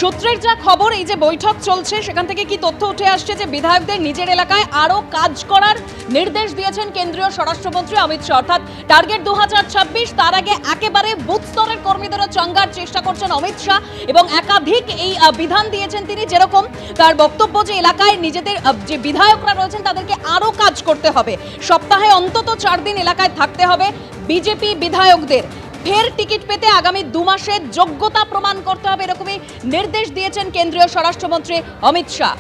সূত্রের যা খবর, এই যে বৈঠক চলছে সেখান থেকে কি তথ্য উঠে আসছে যে বিধায়কদের নিজের এলাকায় আরো কাজ করার নির্দেশ দিয়েছেন কেন্দ্রীয় স্বরাষ্ট্রমন্ত্রী অমিত শাহ। অর্থাৎ টার্গেট 2026, তার আগে একেবারে বুথ স্তরের কর্মীদেরও চাঙ্গার চেষ্টা করছেন অমিত শাহ এবং একাধিক এই বিধান দিয়েছেন তিনি। যেরকম তার বক্তব্য যে এলাকায় নিজেদের যে বিধায়করা রয়েছেন তাদেরকে আরো কাজ করতে হবে, সপ্তাহে অন্তত 4 দিন এলাকায় থাকতে হবে বিজেপি বিধায়কদের, ফের টিকিট পেতে আগামী 2 মাসে যোগ্যতা প্রমাণ করতে হবে, এরকমই নির্দেশ দিয়েছেন কেন্দ্রীয় স্বরাষ্ট্রমন্ত্রী অমিত শাহ।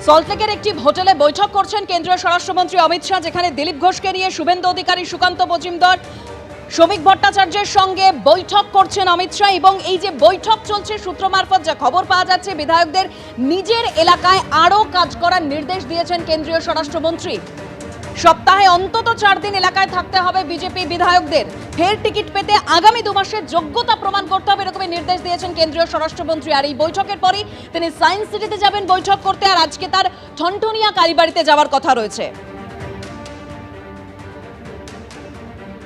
সল্টলেকের একটি হোটেলে বৈঠক করছেন কেন্দ্রীয় স্বরাষ্ট্রমন্ত্রী অমিত শাহ, যেখানে দিলীপ ঘোষকে নিয়ে শুভেন্দু অধিকারী, সুকান্ত মজুমদার, শ্রমিক ভট্টাচার্যের সঙ্গে বৈঠক করছেন অমিত শাহ। এবং এই যে বৈঠক চলছে, সূত্র মারফত যা খবর পাওয়া যাচ্ছে, বিধায়কদের নিজের এলাকায় আরও কাজ করার নির্দেশ দিয়েছেন কেন্দ্রীয় স্বরাষ্ট্রমন্ত্রী। সপ্তাহে অন্তত 4 দিন এলাকায় থাকতে হবে বিজেপি বিধায়কদের, ফের টিকিট পেতে আগামী 2 মাসের যোগ্যতা প্রমাণ করতে হবে, এরকমই নির্দেশ দিয়েছেন কেন্দ্রীয় স্বরাষ্ট্রমন্ত্রী। আর এই বৈঠকের পরই তিনি সায়েন্স সিটিতে যাবেন বৈঠক করতে, আর আজকে তার ঠনঠনিয়া কালীবাড়িতে যাওয়ার কথা রয়েছে।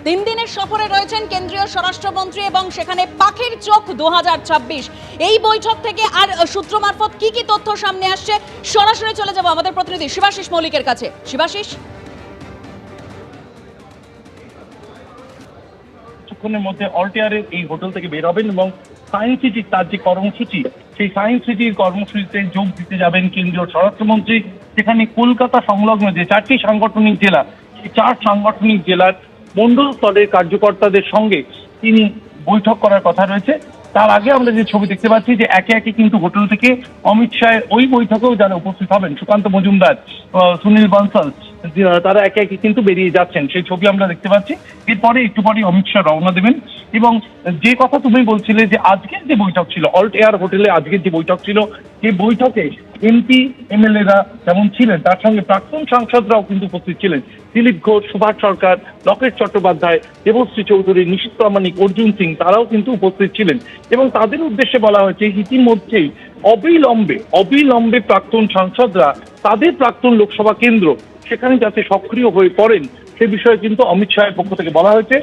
3 দিনের সফরে রয়েছেন কেন্দ্রীয় স্বরাষ্ট্রমন্ত্রী এবং সেখানে পাখির চোখ 2026। এই বৈঠক থেকে আর সূত্র মারফত কি কি তথ্য সামনে আসছে, সরাসরি চলে যাব আমাদের প্রতিনিধি শিবাশিস মল্লিকের কাছে। শিবাশিস, কিছুক্ষণের মধ্যে অল্টিয়ারের এই হোটেল থেকে বের হবেন এবং সায়েন্স সিটির তার যে কর্মসূচি, সেই সায়েন্স সিটির কর্মসূচিতে যোগ দিতে যাবেন কেন্দ্রীয় স্বরাষ্ট্রমন্ত্রী। সেখানে কলকাতা সংলগ্ন যে 4টি সাংগঠনিক জেলা, সেই 4 সাংগঠনিক জেলার মন্ডল স্তরের কার্যকর্তাদের সঙ্গে তিনি বৈঠক করার কথা রয়েছে। তার আগে আমরা যে ছবি দেখতে পাচ্ছি যে একে একে কিন্তু হোটেল থেকে অমিত শাহের ওই বৈঠকেও যারা উপস্থিত হবেন, সুকান্ত মজুমদার, সুনীল বনসাল, তারা একে একে কিন্তু বেরিয়ে যাচ্ছেন, সেই ছবি আমরা দেখতে পাচ্ছি। এরপরে একটু পরে অমিত শাহ রওনা দেবেন। এবং যে কথা তুমি বলছিলে যে আজকের যে বৈঠক ছিল অল্ট এয়ার হোটেলে, আজকের যে বৈঠক ছিল, সেই বৈঠকে এমপি এমএলএরা যেমন ছিলেন, তার সঙ্গে প্রাক্তন সাংসদরাও কিন্তু উপস্থিত ছিলেন। দিলীপ ঘোষ, সুভাষ সরকার, লকেট চট্টোপাধ্যায়, দেবশ্রী চৌধুরী, নিশীথ প্রামাণিক, অর্জুন সিং, তারাও কিন্তু উপস্থিত ছিলেন। এবং তাদের উদ্দেশ্যে বলা হয়েছে ইতিমধ্যেই অবিলম্বে প্রাক্তন সাংসদরা তাদের প্রাক্তন লোকসভা কেন্দ্র সেখানে যাতে সক্রিয় হয়ে পড়েন, সে বিষয়ে কিন্তু অমিত শাহের পক্ষ থেকে বলা হয়েছে।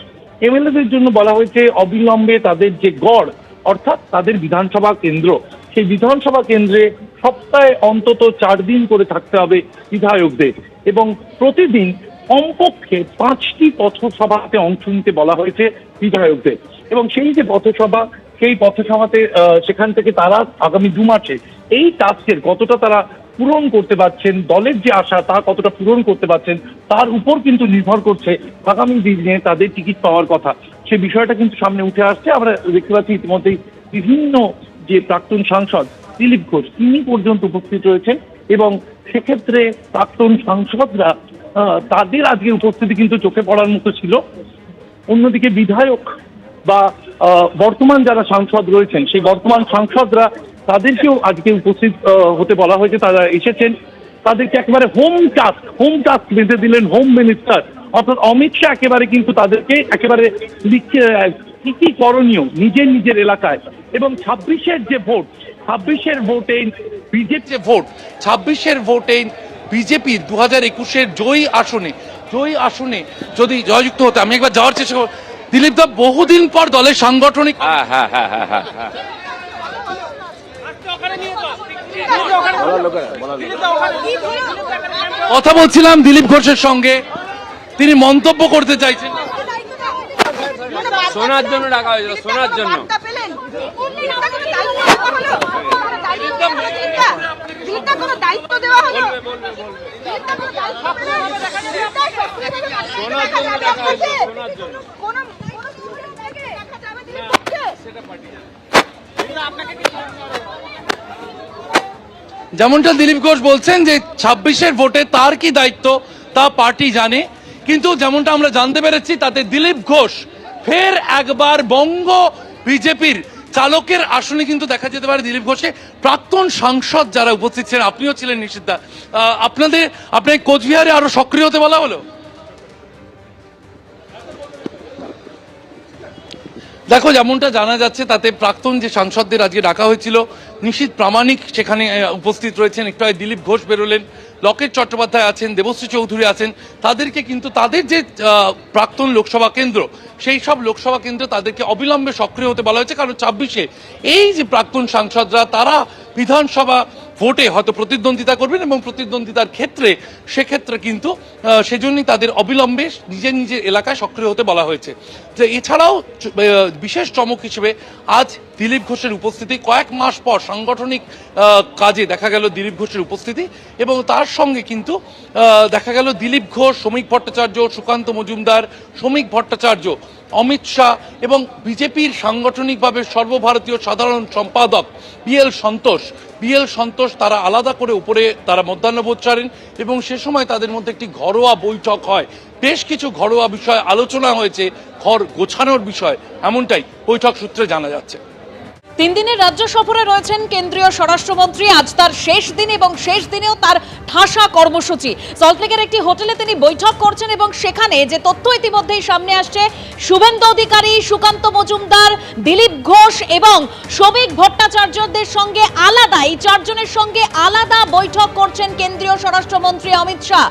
এমএলএদের জন্য বলা হয়েছে অবিলম্বে তাদের যে গড়, অর্থাৎ তাদের বিধানসভা কেন্দ্র, সেই বিধানসভা কেন্দ্রে সপ্তাহে অন্তত 4 দিন করে থাকতে হবে বিধায়কদের এবং প্রতিদিন কমপক্ষে 5টি পথসভাতে অংশ নিতে বলা হয়েছে বিধায়কদের। এবং সেই যে পথসভা, সেই পথসভাতে সেখান থেকে তারা আগামী 2 মাসে এই টাস্কের কতটা তারা পূরণ করতে পারছেন, দলের যে আশা তা কতটা পূরণ করতে পারছেন, তার উপর কিন্তু নির্ভর করছে আগামী দিনে তাদের টিকিট পাওয়ার কথা। সে বিষয়টা কিন্তু সামনে উঠে আসছে। আমরা দেখতে পাচ্ছি ইতিমধ্যেই বিভিন্ন যে প্রাক্তন সাংসদ দিলীপ ঘোষ, তিনি পর্যন্ত উপস্থিত রয়েছেন এবং সেক্ষেত্রে প্রাক্তন সাংসদরা তাদের আজকে উপস্থিতি কিন্তু চোখে পড়ার মতো ছিল। অন্যদিকে বিধায়ক বা বর্তমান যারা সাংসদ রয়েছেন, সেই বর্তমান সাংসদরা তাদেরকেও আজকে উপস্থিত হতে বলা হয়েছে। তারা এসেছেন, তাদেরকে একেবারে হোম টাস্ক বেঁধে দিলেন হোম মিনিস্টার, অর্থাৎ অমিত শাহ একেবারে কিন্তু তাদেরকে একেবারে কি কি করণীয় নিজের এলাকায়। এবং 26-এর ভোটে বিজেপি যে ভোট, 26-এর ভোটে বিজেপির 2021-এর জয়ী আসনে যদি জয়যুক্ত হতে, আমি একবার যাওয়ার চেষ্টা করব। দিলীপ দা, বহুদিন পর দলের সাংগঠনিক কথা বলছিলাম দিলীপ ঘোষের সঙ্গে, তিনি মন্তব্য করতে চাইছেন। শোনার জন্য ডাকা হয়েছিল, শোনার জন্য। যেমনটা দিলীপ ঘোষ বলছেন যে 26-এর ভোটে তার কি দায়িত্ব তা পার্টি জানে, কিন্তু যেমনটা আমরা জানতে পেরেছি তাতে দিলীপ ঘোষ ফের একবার বঙ্গ বিজেপির চালকের আসনে কিন্তু দেখা যেতে পারে দিলীপ ঘোষে। প্রাক্তন সাংসদ যারা উপস্থিত ছিলেন, আপনিও ছিলেন নিশীথ দা, আপনাকে কোচবিহারে আরো সক্রিয় হতে বলা হলো। দেখো, যেমনটা জানা যাচ্ছে তাতে প্রাক্তন যে সাংসদদের আজকে ডাকা হয়েছিল, নিশীথ প্রামাণিক সেখানে উপস্থিত রয়েছেন, একটু আগে দিলীপ ঘোষ বেরোলেন, লকেট চট্টোপাধ্যায় আছেন, দেবশ্রী চৌধুরী আছেন, তাদেরকে কিন্তু তাদের যে প্রাক্তন লোকসভা কেন্দ্র, সেই সব লোকসভা কেন্দ্রে তাদেরকে অবিলম্বে সক্রিয় হতে বলা হয়েছে। কারণ 26-এ এই যে প্রাক্তন সাংসদরা তারা বিধানসভা ভোটে হয়তো প্রতিদ্বন্দ্বিতা করবেন এবং প্রতিদ্বন্দ্বিতার ক্ষেত্রে সেক্ষেত্রে কিন্তু সেজন্যই তাদের অবিলম্বে নিজের নিজের এলাকায় সক্রিয় হতে বলা হয়েছে। যে এছাড়াও বিশেষ চমক হিসেবে আজ দিলীপ ঘোষের উপস্থিতি, কয়েক মাস পর সাংগঠনিক কাজে দেখা গেল দিলীপ ঘোষের উপস্থিতি, এবং তার সঙ্গে কিন্তু দেখা গেল দিলীপ ঘোষ, শ্রমিক ভট্টাচার্য, সুকান্ত মজুমদার, শ্রমিক ভট্টাচার্য, অমিত শাহ এবং বিজেপির সাংগঠনিকভাবে সর্বভারতীয় সাধারণ সম্পাদক বিএল সন্তোষ তারা আলাদা করে উপরে তারা মধ্যাহ্নভোজ ছাড়েন এবং সে সময় তাদের মধ্যে একটি ঘরোয়া বৈঠক হয়। বেশ কিছু ঘরোয়া বিষয় আলোচনা হয়েছে, ঘর গোছানোর বিষয়, এমনটাই বৈঠক সূত্রে জানা যাচ্ছে। 3 দিনের রাজ্য সফরে রয়েছেন কেন্দ্রীয় স্বরাষ্ট্রমন্ত্রী। আজ তার শেষ দিন এবং শেষ দিনেও তার ঠাসা কর্মসূচি। সল্টলেকের একটি হোটেলে তিনি বৈঠক করছেন এবং সেখানে যে তথ্য ইতিমধ্যেই সামনে আসছে, শুভেন্দু অধিকারী, সুকান্ত মজুমদার, দিলীপ ঘোষ এবং শ্রমিক ভট্টাচার্যদের সঙ্গে আলাদা, এই 4 জনের সঙ্গে আলাদা বৈঠক করছেন কেন্দ্রীয় স্বরাষ্ট্রমন্ত্রী অমিত শাহ।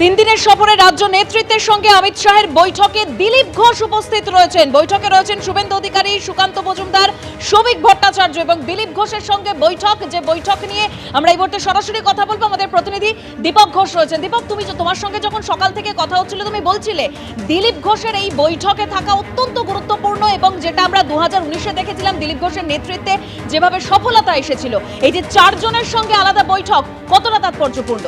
3 দিনের সফরে রাজ্য নেতৃত্বের সঙ্গে অমিত শাহের বৈঠকে দিলীপ ঘোষ উপস্থিত রয়েছেন। বৈঠকে রয়েছেন শুভেন্দু অধিকারী, সুকান্ত মজুমদার, শ্রমিক ভট্টাচার্য এবং দিলীপ ঘোষের সঙ্গে বৈঠক। যে বৈঠক নিয়ে আমরা এই মুহূর্তে সরাসরি কথা বলবো, আমাদের প্রতিনিধি দীপক ঘোষ রয়েছেন। দীপক, তোমার সঙ্গে যখন সকাল থেকে কথা হচ্ছিল তুমি বলছিলে দিলীপ ঘোষের এই বৈঠকে থাকা অত্যন্ত গুরুত্বপূর্ণ এবং যেটা আমরা 2019-এ দেখেছিলাম দিলীপ ঘোষের নেতৃত্বে যেভাবে সফলতা এসেছিল, এই যে 4 জনের সঙ্গে আলাদা বৈঠক কতটা তাৎপর্যপূর্ণ?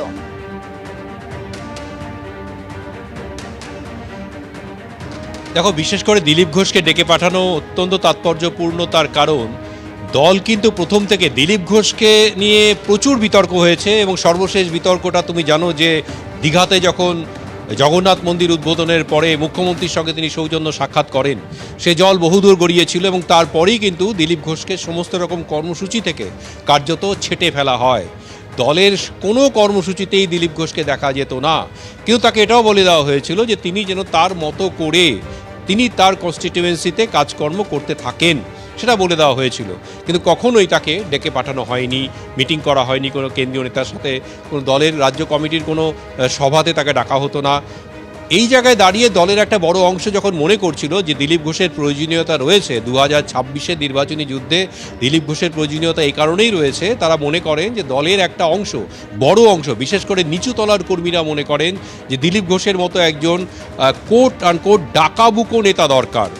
দেখো, বিশেষ করে দিলীপ ঘোষকে ডেকে পাঠানো অত্যন্ত তাৎপর্যপূর্ণ, তার কারণ দল কিন্তু প্রথম থেকে দিলীপ ঘোষকে নিয়ে প্রচুর বিতর্ক হয়েছে এবং সর্বশেষ বিতর্কটা তুমি জানো যে দীঘাতে যখন জগন্নাথ মন্দির উদ্বোধনের পরে মুখ্যমন্ত্রীর সঙ্গে তিনি সৌজন্য সাক্ষাৎ করেন, সে জল বহুদূর গড়িয়েছিল এবং তারপরেই কিন্তু দিলীপ ঘোষকে সমস্ত রকম কর্মসূচি থেকে কার্যত ছেঁটে ফেলা হয়। দলের কোনো কর্মসূচিতেই দিলীপ ঘোষকে দেখা যেত না, কিন্তু তাকে এটাও বলে দেওয়া হয়েছিল যে তিনি যেন তার মতো করে তিনি তার কনস্টিটিউয়েন্সিতে কাজকর্ম করতে থাকেন, সেটা বলে দেওয়া হয়েছিল। কিন্তু কখনোই তাকে ডেকে পাঠানো হয়নি, মিটিং করা হয়নি কোনো কেন্দ্রীয় নেতার সাথে, কোনো দলের রাজ্য কমিটির কোনো সভাতে তাকে ডাকা হতো না। এই জায়গায় দাঁড়িয়ে দলের একটা বড় অংশ যখন মনে করছিল যে দিলীপ ঘোষের প্রয়োজনীয়তা রয়েছে 2026-এর নির্বাচনী যুদ্ধে, দিলীপ ঘোষের প্রয়োজনীয়তা এই কারণেই রয়েছে, তারা মনে করেন যে দলের একটা অংশ, বড় অংশ, বিশেষ করে নিচু তলার কর্মীরা মনে করেন যে দিলীপ ঘোষের মতো একজন কোট আনকোট ডাকাবুকো নেতা দরকার,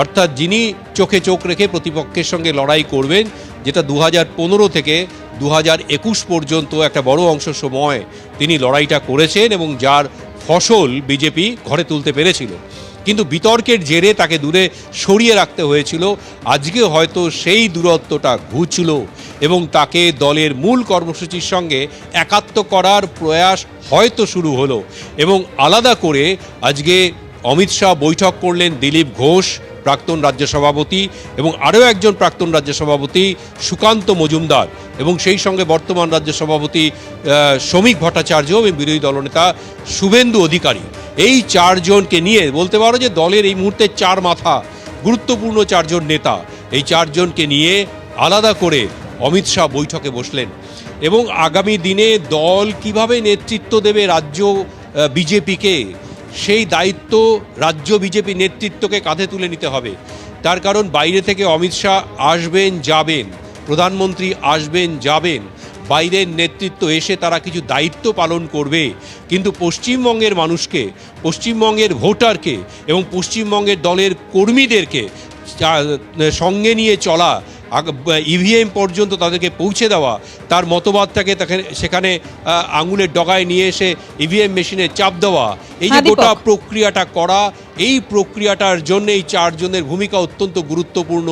অর্থাৎ যিনি চোখে চোখ রেখে প্রতিপক্ষের সঙ্গে লড়াই করবেন, যেটা 2015 থেকে 2021 পর্যন্ত একটা বড় অংশ সময় তিনি লড়াইটা করেছেন এবং যার ফসল বিজেপি ঘরে তুলতে পেরেছিল। কিন্তু বিতর্কের জেরে তাকে দূরে সরিয়ে রাখতে হয়েছিল। আজকে হয়তো সেই দূরত্বটা ঘুচল এবং তাকে দলের মূল কর্মসূচির সঙ্গে একাত্ম করার প্রয়াস হয়তো শুরু হলো এবং আলাদা করে আজকে অমিত শাহ বৈঠক করলেন দিলীপ ঘোষ, প্রাক্তন রাজ্য সভাপতি, এবং আরও একজন প্রাক্তন রাজ্য সভাপতি সুকান্ত মজুমদার, এবং সেই সঙ্গে বর্তমান রাজ্য সভাপতি শ্রমিক ভট্টাচার্য এবং বিরোধী দলনেতা শুভেন্দু অধিকারী। এই 4 জনকে নিয়ে বলতে পারো যে দলের এই মুহূর্তে 4 মাথা, গুরুত্বপূর্ণ 4 জন নেতা, এই 4 জনকে নিয়ে আলাদা করে অমিত শাহ বৈঠকে বসলেন এবং আগামী দিনে দল কিভাবে নেতৃত্ব দেবে রাজ্য বিজেপিকে, সেই দায়িত্ব রাজ্য বিজেপি নেতৃত্বকে কাঁধে তুলে নিতে হবে। তার কারণ বাইরে থেকে অমিত শাহ আসবেন যাবেন, প্রধানমন্ত্রী আসবেন যাবেন, বাইরের নেতৃত্ব এসে তারা কিছু দায়িত্ব পালন করবে, কিন্তু পশ্চিমবঙ্গের মানুষকে, পশ্চিমবঙ্গের ভোটারকে এবং পশ্চিমবঙ্গের দলের কর্মীদেরকে সঙ্গে নিয়ে চলা, ইভিএম পর্যন্ত তাদেরকে পৌঁছে দেওয়া, তার মতবাদটাকে সেখানে আঙুলের ডগায় নিয়ে এসে ইভিএম মেশিনে চাপ দেওয়া, এই যে গোটা প্রক্রিয়াটা করা, এই প্রক্রিয়াটার জন্য এই 4 জনের ভূমিকা অত্যন্ত গুরুত্বপূর্ণ।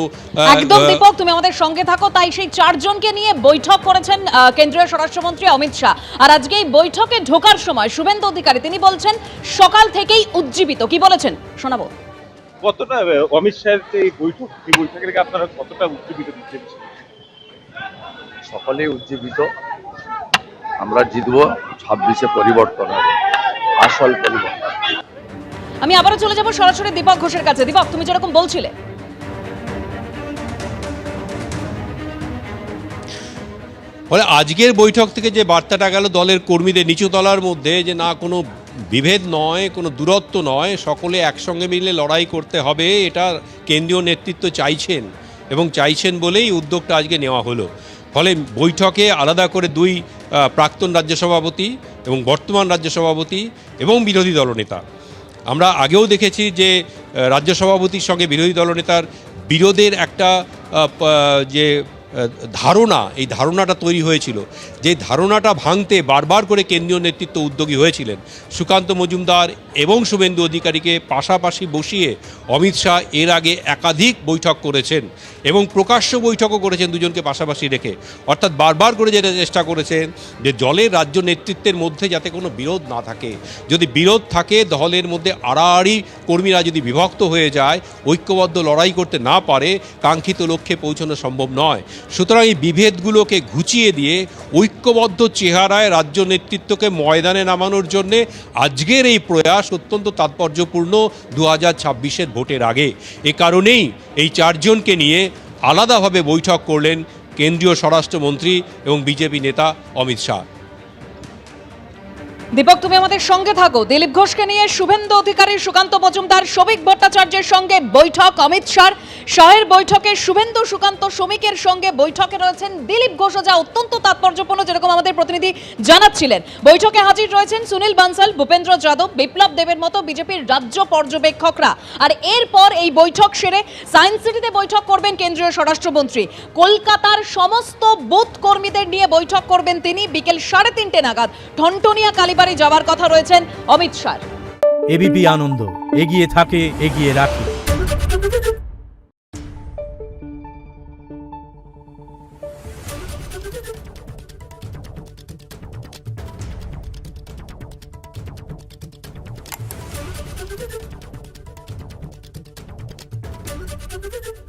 একদম দীপক, তুমি আমাদের সঙ্গে থাকো। তাই সেই 4 জনকে নিয়ে বৈঠক করেছেন কেন্দ্রীয় স্বরাষ্ট্রমন্ত্রী অমিত শাহ। আর আজকে এই বৈঠকে ঢোকার সময় শুভেন্দু অধিকারী তিনি বলছেন সকাল থেকেই উজ্জীবিত। কি বলেছেন শোনাবো। কতটা অমিত শাহের এই বৈঠক, এই বৈঠকের আগে আপনারা কতটা উজ্জীবিত দিচ্ছেন? সকলে উজ্জীবিত। আমরা জিতবো, 26-এ পরিবর্তন হবে, আসল পরিবর্তন। আমি আবারও চলে যাব সরাসরি দীপক ঘোষের কাছে। দীপক, তুমি যেরকম বলছিলে ফলে আজকের বৈঠক থেকে যে বার্তাটা গেল দলের কর্মীদের নিচু তলার মধ্যে, যে না কোনো বিভেদ নয়, কোনো দূরত্ব নয়, সকলে একসঙ্গে মিলে লড়াই করতে হবে, এটা কেন্দ্রীয় নেতৃত্ব চাইছেন এবং চাইছেন বলেই উদ্যোগটা আজকে নেওয়া হলো। ফলে বৈঠকে আলাদা করে দুই প্রাক্তন রাজ্য সভাপতি এবং বর্তমান রাজ্য সভাপতি এবং বিরোধী দলনেতা, আমরা আগেও দেখেছি যে রাজ্য সভাপতির সঙ্গে বিরোধী দলনেতার বিরোধের একটা যে ধারণা, এই ধারণাটা তৈরি হয়েছিল, যে ধারণাটা ভাঙতে বারবার করে কেন্দ্রীয় নেতৃত্ব উদ্যোগী হয়েছিলেন। সুকান্ত মজুমদার এবং শুভেন্দু অধিকারীকে পাশাপাশি বসিয়ে অমিত শাহ এর আগে একাধিক বৈঠক করেছেন এবং প্রকাশ্য বৈঠকও করেছেন দুজনকে পাশাপাশি রেখে। অর্থাৎ বারবার করে যেটা চেষ্টা করেছেন যে দলের রাজ্য নেতৃত্বের মধ্যে যাতে কোনো বিরোধ না থাকে, যদি বিরোধ থাকে দলের মধ্যে আড়াআড়ি কর্মীরা যদি বিভক্ত হয়ে যায়, ঐক্যবদ্ধ লড়াই করতে না পারে, কাঙ্ক্ষিত লক্ষ্যে পৌঁছানো সম্ভব নয়। সুতরাং এই বিভেদগুলোকে ঘুচিয়ে দিয়ে ঐক্যবদ্ধ চেহারায় রাজ্য নেতৃত্বকে ময়দানে নামানোর জন্যে আজকের এই প্রয়াস অত্যন্ত তাৎপর্যপূর্ণ 2026-এর ভোটের আগে। এ কারণেই এই চারজনকে নিয়ে আলাদাভাবে বৈঠক করলেন কেন্দ্রীয় স্বরাষ্ট্রমন্ত্রী এবং বিজেপি নেতা অমিত শাহ। দীপক, তুমি আমাদের সঙ্গে থাকো। দিলীপ ঘোষকে নিয়ে শুভেন্দু অধিকারী, সুকান্ত মজুমদার, শ্রমিক ভট্টাচার্যের সঙ্গে বৈঠক অমিত শাহের বৈঠকে শুভেন্দু, সুকান্ত, শ্রমিকের সঙ্গে বৈঠকে রয়েছেন দিলীপ ঘোষ, যা অত্যন্ত তাৎপর্যপূর্ণ, যেরকম আমাদের প্রতিনিধি জানাচ্ছিলেন। বৈঠকে হাজির রয়েছেন সুনীল বানসাল, ভূপেন্দ্র যাদব, বিপ্লব দেবের মতো বিজেপির রাজ্য পর্যবেক্ষকরা। আর এরপর এই বৈঠক সেরে সায়েন্স সিটিতে বৈঠক করবেন কেন্দ্রীয় স্বরাষ্ট্রমন্ত্রী। কলকাতার সমস্ত বুথ কর্মীদের নিয়ে বৈঠক করবেন তিনি। বিকেল 3:30 নাগাদ ঠনঠনিয়া কালীবাড়ি যাওয়ার কথা রয়েছেন অমিত শাহ। এবিপি আনন্দ, এগিয়ে থাকে, এগিয়ে রাখে। Thank you.